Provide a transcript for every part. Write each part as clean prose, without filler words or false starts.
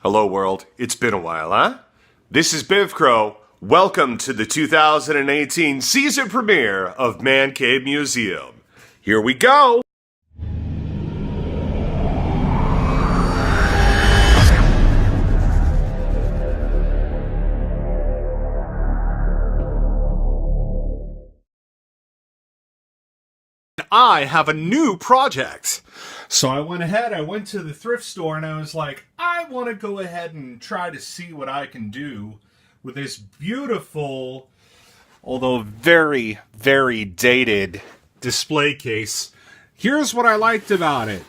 Hello world, it's been a while, huh? This is BivCrow. Welcome to the 2018 season premiere of Mancave Museum. Here we go! I have a new project. So I went to the thrift store and I was like, I want to go ahead and try to see what I can do with this beautiful, although very, very dated display case. Here's what I liked about it.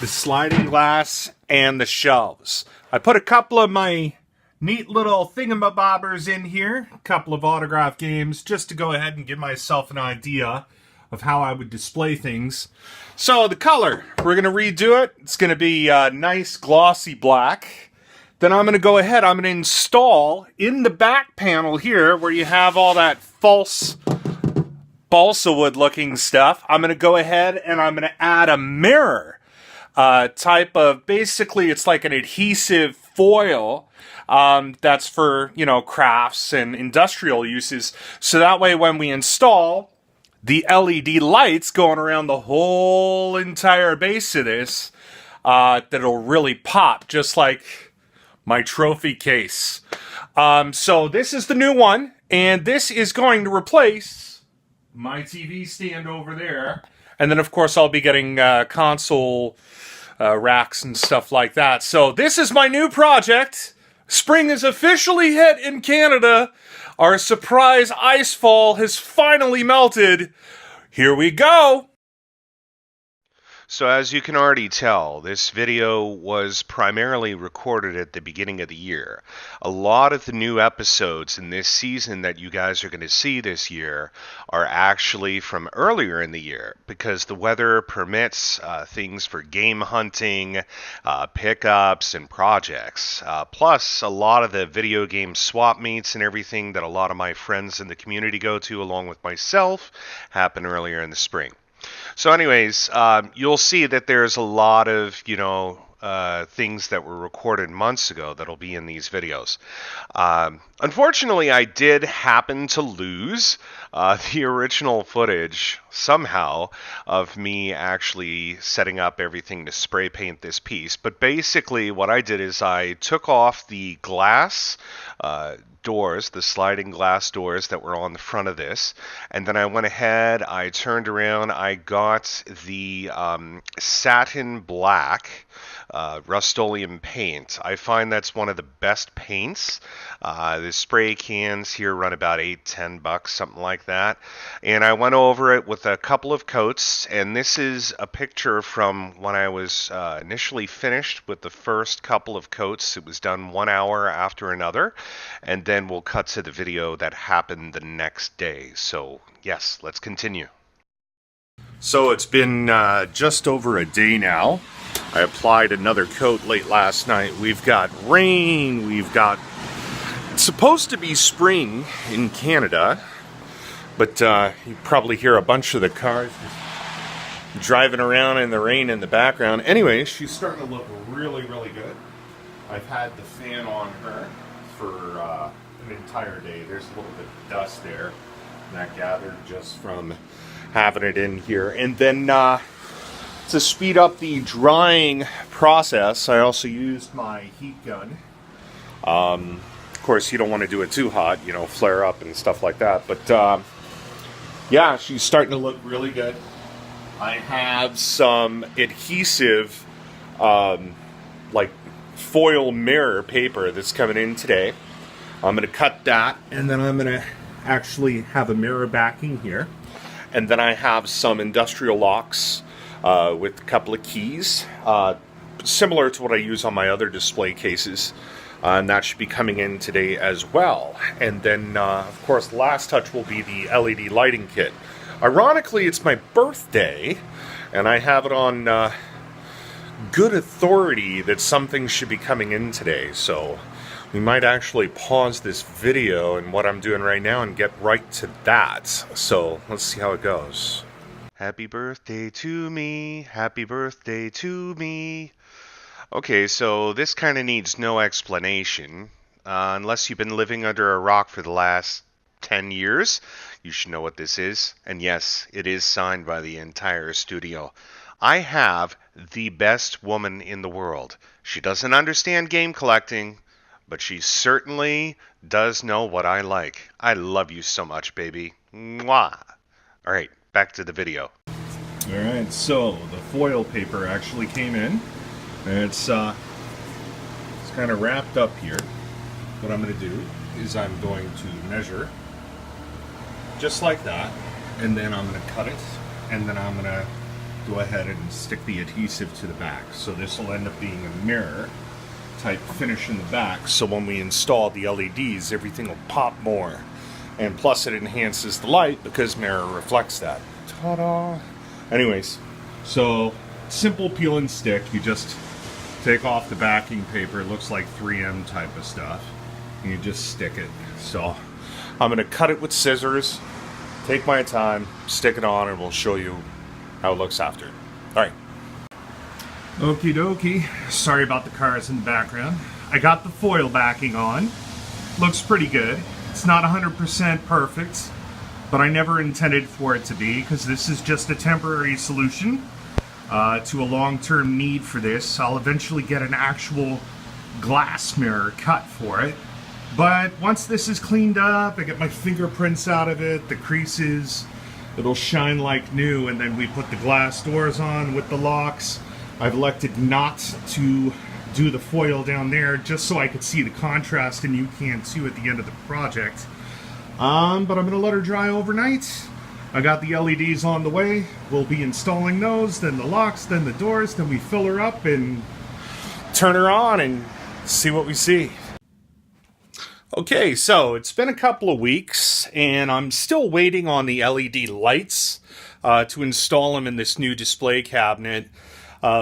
The sliding glass and the shelves. I put a couple of my neat little thingamabobbers in here, a couple of autograph games, just to go ahead and give myself an idea of how I would display things. So the color, we're going to redo it. It's going to be nice glossy black. Then I'm going to go ahead, I'm going to install in the back panel here where you have all that false balsa wood looking stuff. I'm going to go ahead and I'm going to add a mirror type of, basically it's like an adhesive foil that's for, crafts and industrial uses. So that way when we install the LED lights going around the whole entire base of this, that'll really pop, just like my trophy case. So this is the new one, and this is going to replace my TV stand over there. And then, of course, I'll be getting console racks and stuff like that. So this is my new project. Spring is officially hit in Canada. Our surprise ice fall has finally melted. Here we go! So as you can already tell, this video was primarily recorded at the beginning of the year. A lot of the new episodes in this season that you guys are going to see this year are actually from earlier in the year because the weather permits things for game hunting, pickups, and projects. Plus, a lot of the video game swap meets and everything that a lot of my friends in the community go to, along with myself, happen earlier in the spring. So anyways, you'll see that there's a lot of, things that were recorded months ago that'll be in these videos. Unfortunately, I did happen to lose the original footage somehow of me actually setting up everything to spray paint this piece. But basically what I did is I took off the glass doors, the sliding glass doors that were on the front of this, and then I went ahead, I turned around, I got the satin black Rust-Oleum paint. I find that's one of the best paints. The spray cans here run about $8-10, something like that. And I went over it with a couple of coats, and this is a picture from when I was initially finished with the first couple of coats. It was done 1 hour after another, and then we'll cut to the video that happened the next day. So yes, let's continue. So it's been just over a day now. I applied another coat late last night. We've got rain, it's supposed to be spring in Canada, but you probably hear a bunch of the cars driving around in the rain in the background. Anyway, she's starting to look really, really good. I've had the fan on her for an entire day. There's a little bit of dust there, and that gathered just from having it in here. And then to speed up the drying process, I also used my heat gun. Of course, you don't want to do it too hot, flare up and stuff like that. But yeah, she's starting to look really good. I have some adhesive, like foil mirror paper that's coming in today. I'm going to cut that, and then I'm going to actually have a mirror backing here. And then I have some industrial locks with a couple of keys, similar to what I use on my other display cases. And that should be coming in today as well. And then, of course, the last touch will be the LED lighting kit. Ironically, it's my birthday, and I have it on good authority that something should be coming in today. So we might actually pause this video and what I'm doing right now and get right to that. So let's see how it goes. Happy birthday to me, happy birthday to me. Okay, so this kind of needs no explanation. Unless you've been living under a rock for the last 10 years, you should know what this is. And yes, it is signed by the entire studio. I have the best woman in the world. She doesn't understand game collecting, but she certainly does know what I like. I love you so much, baby. Mwah. All right, back to the video. All right, so the foil paper actually came in. And it's kind of wrapped up here. What I'm going to do is I'm going to measure just like that, and then I'm going to cut it, and then I'm going to go ahead and stick the adhesive to the back. So this will end up being a mirror type finish in the back, so when we install the LEDs, everything will pop more. And plus it enhances the light because mirror reflects that. Ta-da! Anyways, so simple peel and stick. You just take off the backing paper. It looks like 3M type of stuff. And you just stick it. So I'm going to cut it with scissors, take my time, stick it on, and we'll show you how it looks after. All right. Okie dokie. Sorry about the cars in the background. I got the foil backing on. Looks pretty good. It's not 100% perfect, but I never intended for it to be, because this is just a temporary solution to a long-term need for this. I'll eventually get an actual glass mirror cut for it. But once this is cleaned up, I get my fingerprints out of it, the creases, it'll shine like new, and then we put the glass doors on with the locks. I've elected not to do the foil down there just so I could see the contrast, and you can too at the end of the project. But I'm going to let her dry overnight. I got the LEDs on the way. We'll be installing those, then the locks, then the doors, then we fill her up and turn her on and see what we see. Okay, so it's been a couple of weeks, and I'm still waiting on the LED lights to install them in this new display cabinet,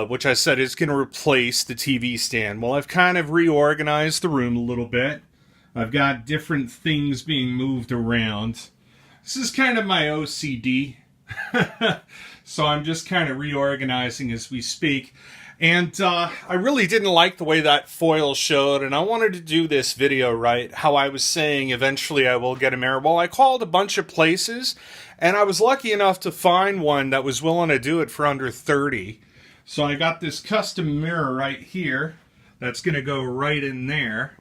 which I said is going to replace the TV stand. Well, I've kind of reorganized the room a little bit. I've got different things being moved around. This is kind of my OCD, so I'm just kind of reorganizing as we speak. And I really didn't like the way that foil showed, and I wanted to do this video right. How I was saying eventually I will get a mirror. Well, I called a bunch of places, and I was lucky enough to find one that was willing to do it for under $30. So I got this custom mirror right here that's going to go right in there.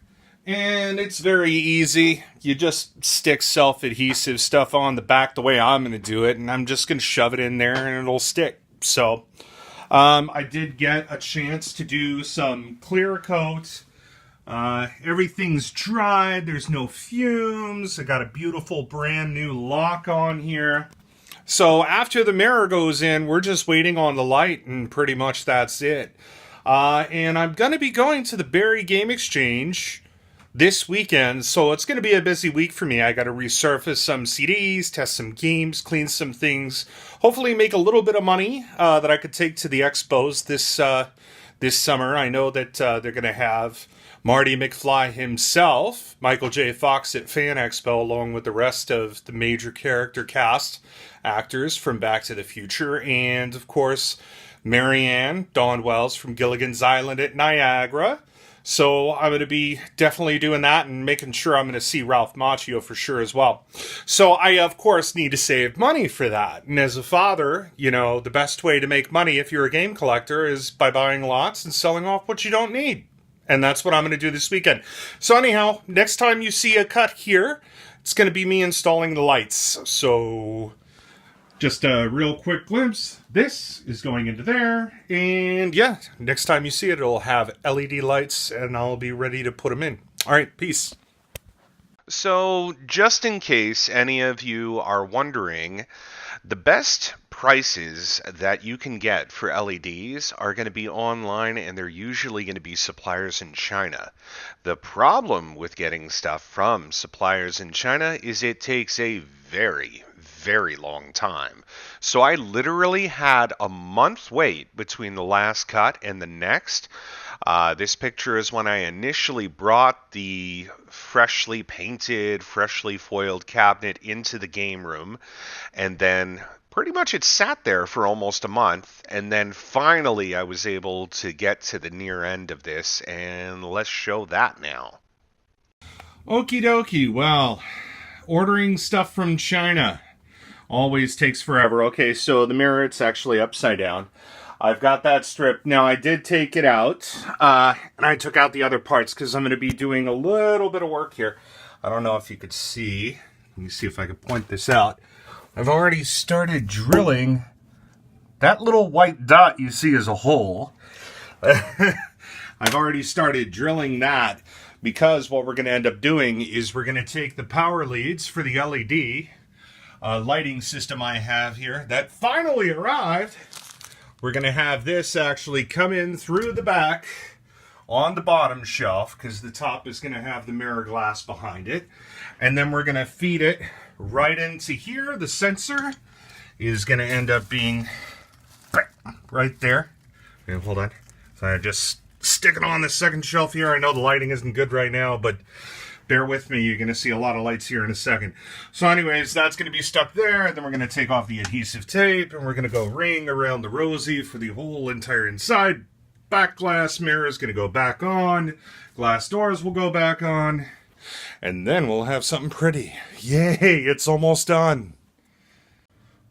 And it's very easy. You just stick self-adhesive stuff on the back the way I'm going to do it, and I'm just going to shove it in there and it'll stick. So I did get a chance to do some clear coat. Everything's dried. There's no fumes. I got a beautiful brand new lock on here. So after the mirror goes in, we're just waiting on the light, and pretty much that's it. And I'm going to be going to the Barrie Game Exchange this weekend, so it's going to be a busy week for me. I got to resurface some CDs, test some games, clean some things, hopefully make a little bit of money that I could take to the expos this summer. I know that they're going to have Marty McFly himself, Michael J. Fox at Fan Expo, along with the rest of the major character cast actors from Back to the Future, and of course Marianne Dawn Wells from Gilligan's Island at Niagara. So I'm going to be definitely doing that and making sure I'm going to see Ralph Macchio for sure as well. So I, of course, need to save money for that. And as a father, you know, the best way to make money if you're a game collector is by buying lots and selling off what you don't need. And that's what I'm going to do this weekend. So anyhow, next time you see a cut here, it's going to be me installing the lights. So just a real quick glimpse. This is going into there, and yeah, next time you see it, it'll have LED lights, and I'll be ready to put them in. All right, peace. So, just in case any of you are wondering, the best prices that you can get for LEDs are going to be online, and they're usually going to be suppliers in China. The problem with getting stuff from suppliers in China is it takes a very long time. So I literally had a month wait between the last cut and the next. This picture is when I initially brought the freshly painted, freshly foiled cabinet into the game room, and then pretty much it sat there for almost a month, and then finally I was able to get to the near end of this, and let's show that now. Okie dokie. Well, ordering stuff from China always takes forever. Okay, so the mirror, it's actually upside down. I've got that stripped. Now, I did take it out, and I took out the other parts because I'm going to be doing a little bit of work here. I don't know if you could see. Let me see if I can point this out. I've already started drilling. That little white dot you see is a hole. I've already started drilling that because what we're going to end up doing is we're going to take the power leads for the LED lighting system I have here that finally arrived. We're going to have this actually come in through the back on the bottom shelf because the top is going to have the mirror glass behind it. And then we're going to feed it right into here. The sensor is going to end up being right there. Okay, hold on. So I just stick it on the second shelf here. I know the lighting isn't good right now, but bear with me. You're going to see a lot of lights here in a second. So anyways, that's going to be stuck there. And then we're going to take off the adhesive tape and we're going to go ring around the rosy for the whole entire inside. Back glass mirror is going to go back on. Glass doors will go back on. And then we'll have something pretty. Yay, it's almost done.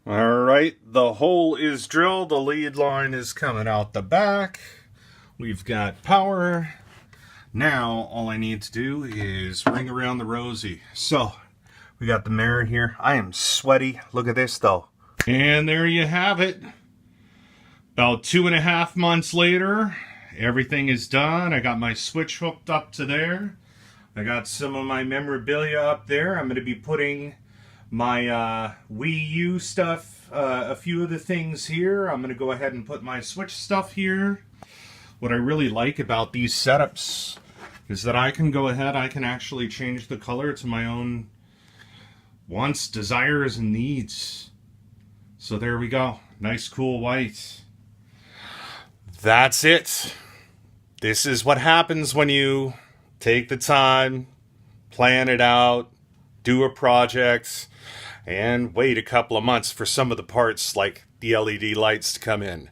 All right, the hole is drilled. The lead line is coming out the back. We've got power. Now, all I need to do is ring around the rosy. So, we got the mirror here. I am sweaty. Look at this, though. And there you have it. About 2.5 months later, everything is done. I got my switch hooked up to there. I got some of my memorabilia up there. I'm going to be putting my Wii U stuff, a few of the things here. I'm going to go ahead and put my Switch stuff here. What I really like about these setups is that I can go ahead, I can actually change the color to my own wants, desires, and needs. So there we go. Nice, cool white. That's it. This is what happens when you take the time, plan it out, do a project, and wait a couple of months for some of the parts like the LED lights to come in.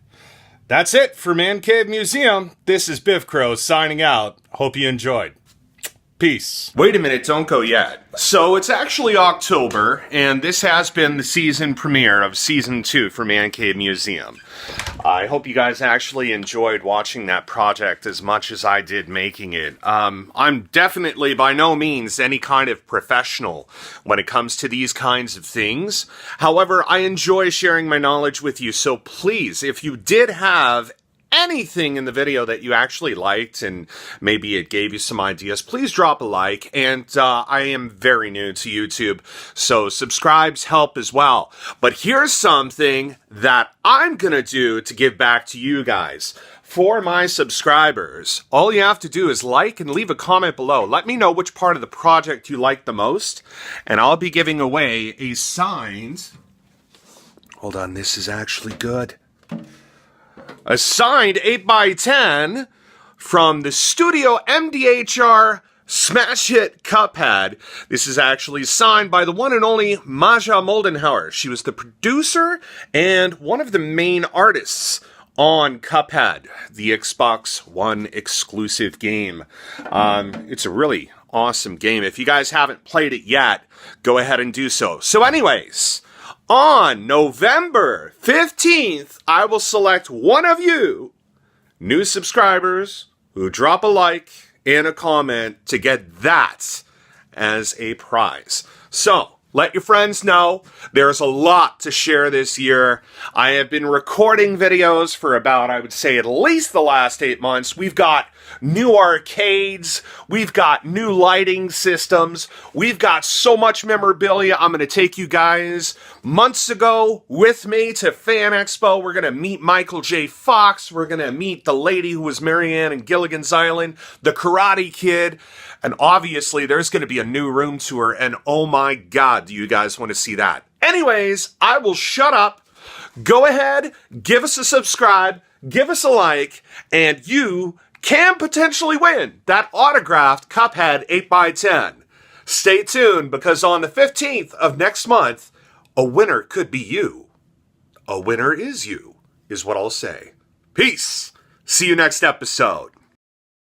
That's it for Mancave Museum. This is BivCrow signing out. Hope you enjoyed. Peace. Wait a minute, don't go yet. So it's actually October, and this has been the season premiere of Season 2 for Mancave Museum. I hope you guys actually enjoyed watching that project as much as I did making it. I'm definitely by no means any kind of professional when it comes to these kinds of things. However, I enjoy sharing my knowledge with you, so please, if you did have anything in the video that you actually liked and maybe it gave you some ideas, please drop a like. And I am very new to YouTube, so subscribes help as well. But here's something that I'm gonna do to give back to you guys. For my subscribers, all you have to do is like and leave a comment below. Let me know which part of the project you like the most, and I'll be giving away a signed... Hold on, this is actually good. A signed 8x10 from the studio MDHR smash hit Cuphead. This is actually signed by the one and only Maja Moldenhauer. She was the producer and one of the main artists on Cuphead, the Xbox One exclusive game. It's a really awesome game. If you guys haven't played it yet, go ahead and do so. So anyways, on November 15th, I will select one of you, new subscribers, who drop a like and a comment to get that as a prize. So, let your friends know there's a lot to share this year. I have been recording videos for about, I would say, at least the last 8 months. We've got new arcades. We've got new lighting systems. We've got so much memorabilia. I'm going to take you guys months ago with me to Fan Expo. We're going to meet Michael J. Fox. We're going to meet the lady who was Marianne in Gilligan's Island, the Karate Kid. And obviously, there's going to be a new room tour, and oh my god, do you guys want to see that? Anyways, I will shut up. Go ahead, give us a subscribe, give us a like, and you can potentially win that autographed Cuphead 8x10. Stay tuned, because on the 15th of next month, a winner could be you. a winner is you, is what I'll say. Peace. See you next episode.